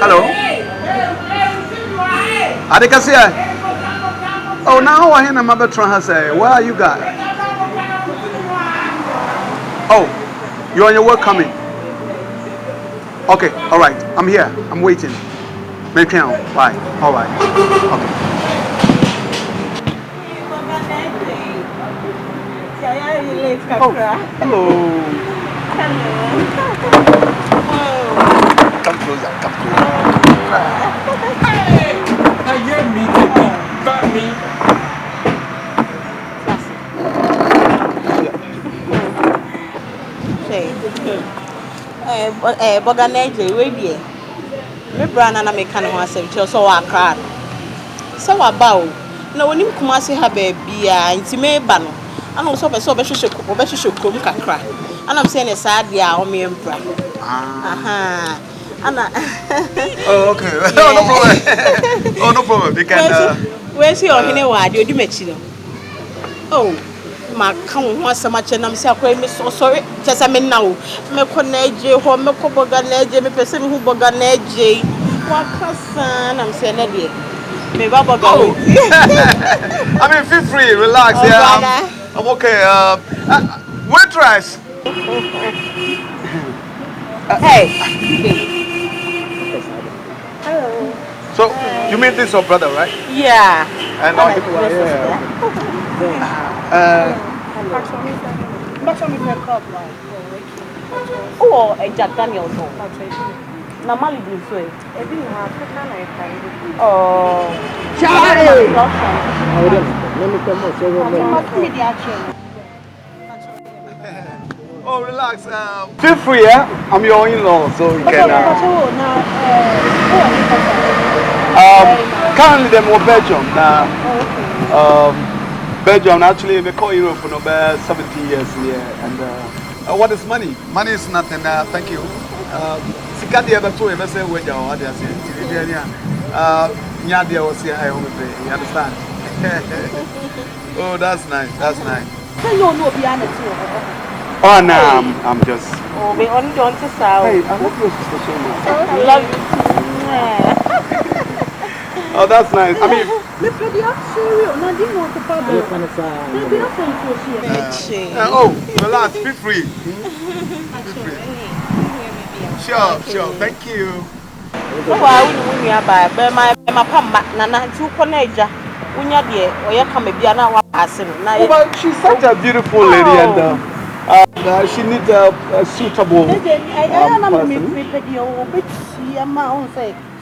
Hello. Adekesie. Oh, now I hear my betrothed say, where are you guys? Oh, you're on your work coming. Okay, all right. I'm here. I'm waiting. Make it bye. All right. Okay. Oh, hello. Come closer. Come closer. Hey, I hear me, but me. Boga neje we die. Me brana na me kan ho asem che so wa kra. So wa ba o. Na wonim kumase ha ba bia nti me ba no. Ana so be hwehwe krom kakra. Ana me say ne sa dia o me mpra. Aha. Ana Oh, okay. Yeah. No problem. Oh, no problem. We can we see Ohenewa Ade odi machi no. Oh. Ma kan ho asema che nam se akwa mi so sorry chese me na o me ko na eje ho me ko boga na eje me pese me hu boga na eje wa kasa nam se na de me ba boga o I mean feel free relax yeah I'm okay waitress hey hello so you mean this your brother right yeah and now he oh Jack Daniels na mali bi so e bi ha Africa na oh Charlie let me come on so oh relax feel free yeah I'm your in-law so you can currently them in Belgium now Belgium actually we call Europe for about 17 years here and what is money? Money is nothing. Thank you. Sikadi ever told me say we jaw ade ase. Nyadia was here I home pay. You understand? Oh, that's nice. That's nice. So you know be honest. Oh no, I'm just. Oh, me only don't to say. Hey, I love your sister so much. I love you. Oh, that's nice. I mean, me pretty up serious. No, didn't want to problem. Oh, relax. Be free. Sure. Thank you. Oh, I wouldn't win by my pamba. Nana, two conaja. Unya dear, or you come be an hour passing. But she's such a beautiful lady and she needs a suitable person.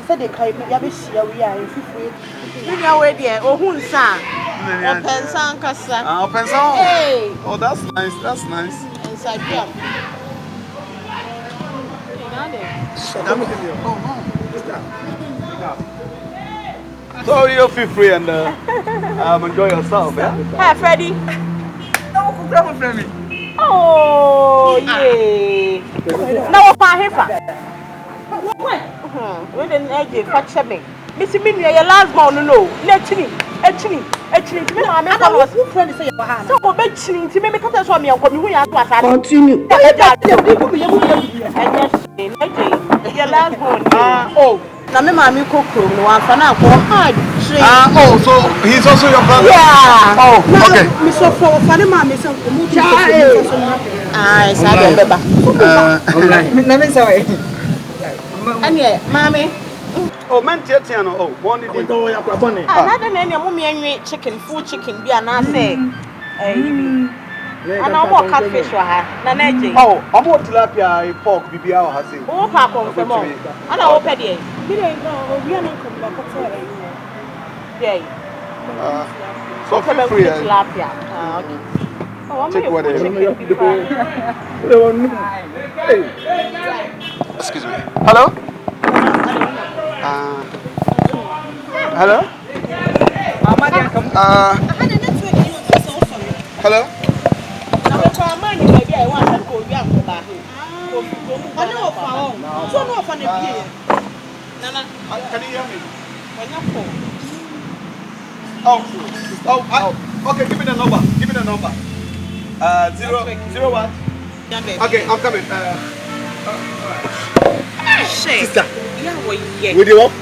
Said they carry me. We are in free. We are waiting. Oh, who's son? Open son, Cassa. Open son. Hey. Oh, that's nice. That's nice. Inside jump. So you feel free and enjoy yourself, yeah? Hi, Freddie. Oh, yeah. Now, what What? We didn't edge fetch me. Missy Minnie, your last born, no. Let me, actually. I was friend say your hand. So, betting to make us on me and come here to continue. Your last born. Oh, now, mammy cook room, no one for now. Oh, so he's also your brother? Yeah. Oh, okay. Miss so for funny mammy, so I said, let me sorry. And yeah, mommy. Oh, man, Tiano. Oh, one did you go? Another name, your mummy chicken, full chicken, be an answer. And I walk catfish for her. Nanaji. Oh, I'm more tilapia, pork, BBL has it. Oh, Papa, from home. And I open it. We don't know, we are not coming back. So, feel free. Tilapia. Oh, I'm take what it is. Excuse me. Hello? Hello? Hello? Can you hear me? Oh, okay, give me the number. Give me the number. 001. Okay, I'm coming. Sister. With the work,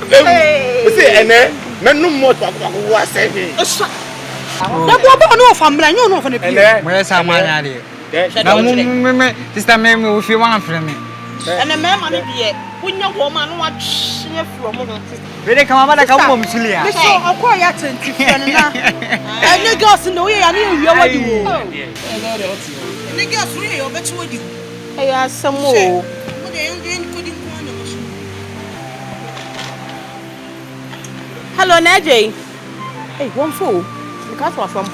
see, and then, men no more who are saving. The Boga no family, you know, for the people. Where's our money? Sister, maybe if you want from me. And the man, when your woman watch from Really come over like a woman, Celia. So, I'll call you at and the girls in the way I knew you are you. The girls really over to you. I asked some more. Hello, Najee. Hey, one fool. Because we're from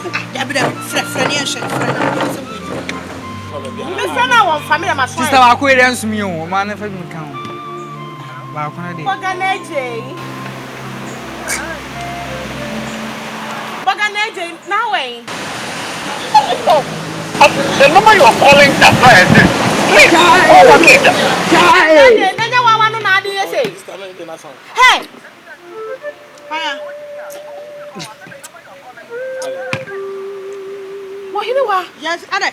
Sister, I'll quit answer me. Man, if I can count. Boga, now way. The number you are calling that person. Please, hey! Ohenewaa. Yes, Ada. Eh,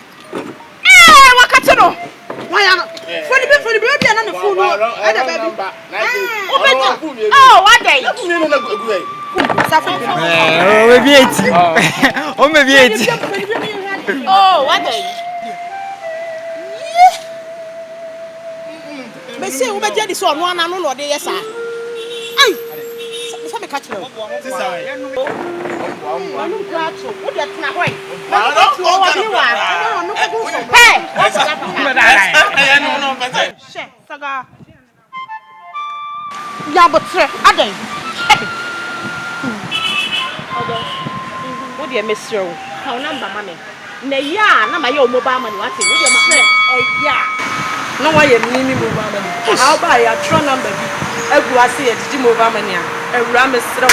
wakatino. Why are for the baby and the food? Ada baby. Oh, what day? Oh, what day? Me say we be jadi so no na no de yes ah. Ai. Se me catch no. No why you need mobile money. How buy a true number? Every I see a mobile money. A ram is strong.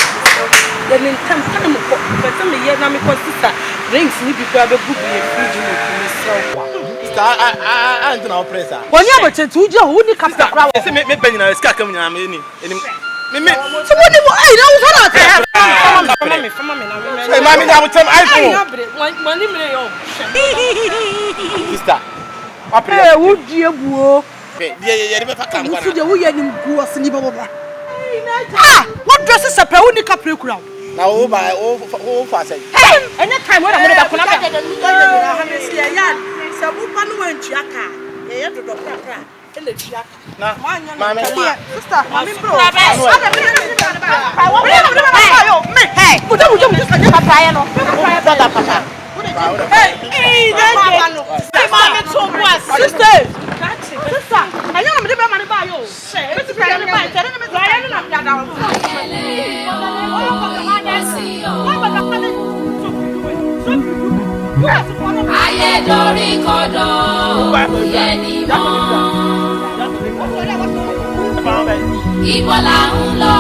Then in time, but some year now because sister rings me before I be good in Sister, I don't know, pressure. When you have a chance to do, who need come to crowd? Say, me penny na ska come na me ni. Me. So what do I know? From me. Hey, mommy, now we tell iPhone. Sister. Hey, would you go? Yeah, never come. Would you go as any baba? Ah, what dresses a peonica procura? Now, oh, by oh, fast. Hey, anytime when I'm going to come up, some woman went to Yaka. You have to go in the Chiak. Mammy, sister, mommy, bro. Ayé dorí kodò yẹni mọ́. Ibo la ń lọ